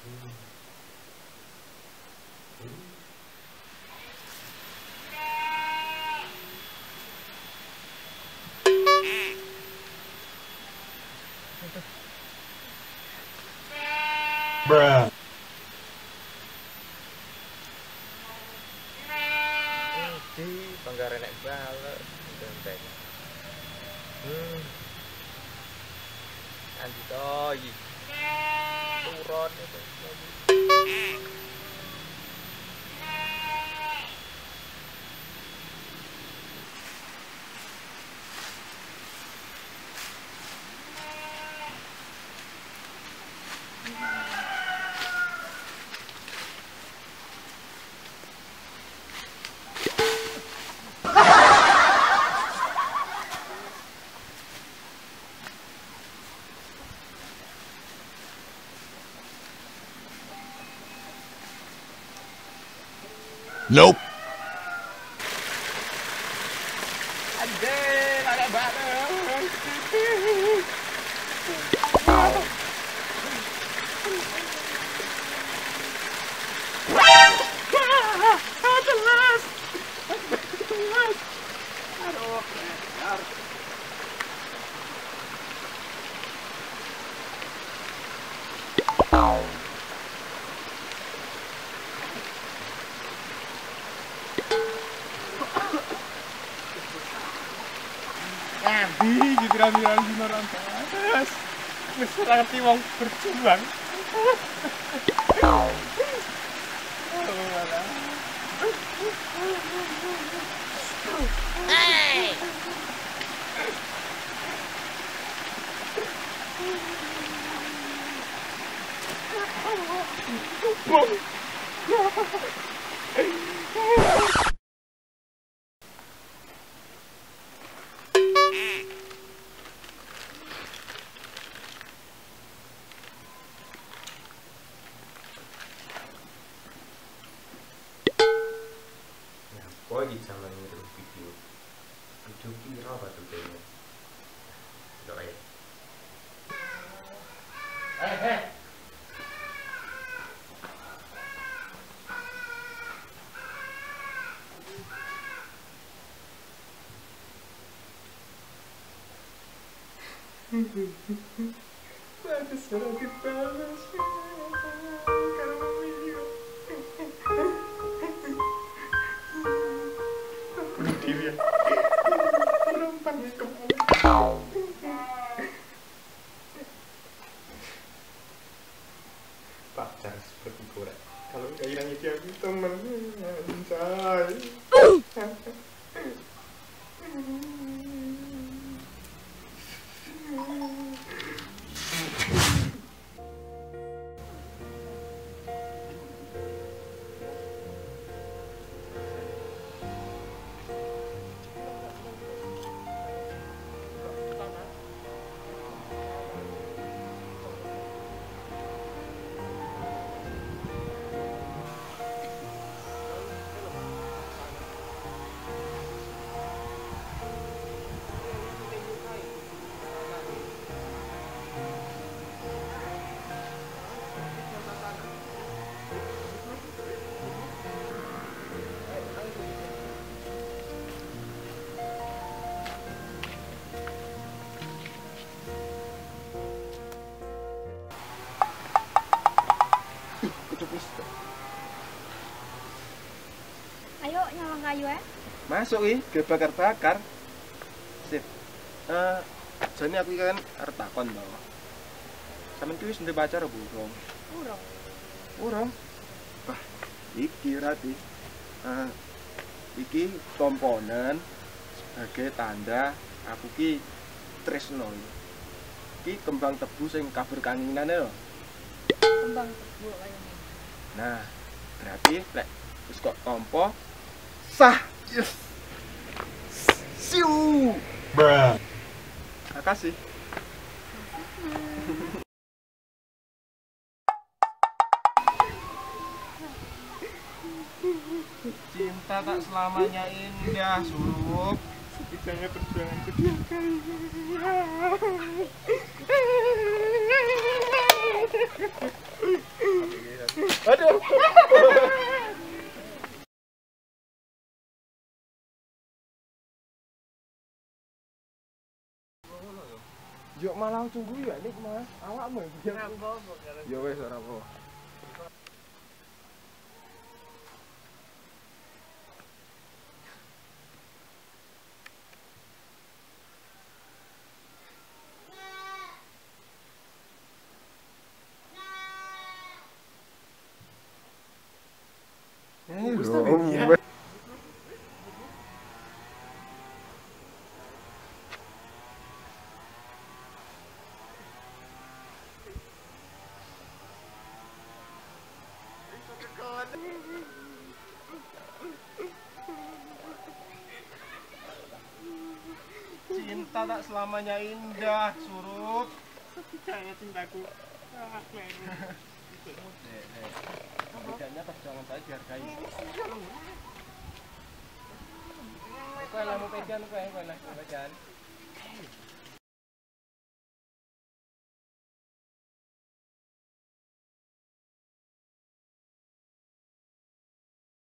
Bruh. Di bangga renek balik genteng. Anji toy. Turun itu. Nope. Anjir, ada bareng. Jelas. Aduh, Andi gitu rami-rami orang panas. Wis ora ngerti wong berjuang. Hey! Kok iki zaman ngirim video viral batu kayaknya. Udah ya. Bagus sudah dibalas. Kalau video. Bunuh diri ya. Lompat ke pacar seperti korek. Kalau nggak hilang itu aku temen anjay. Ayo nyolong kayu ya. Masuk ih, ge bakar-bakar. Sip. Jane aku iki kan arep takon to. Sampeyan ki wis ndek pacar apa urung? Urung. Urung. Wah, iki berarti iki komponen sebagai tanda aku ki tresno. Iki kembang tebu sing kabur kanginane lho. Kembang tebu kaya ngene. Nah, berarti lek wis kok tampa sah. Yes. Siu. Bruh. Makasih. Cinta tak selamanya indah, Surup. Setidaknya perjuanganku dihargai. Aduh. Yo malah tunggu ya nih Mas. Awakmu ya. Ya wes ora apa. Cinta tak selamanya indah, Surup. Percaya cintaku. Bedanya perjuangan saya dihargai. Kau lah mau pegang, kau lah mau pegang.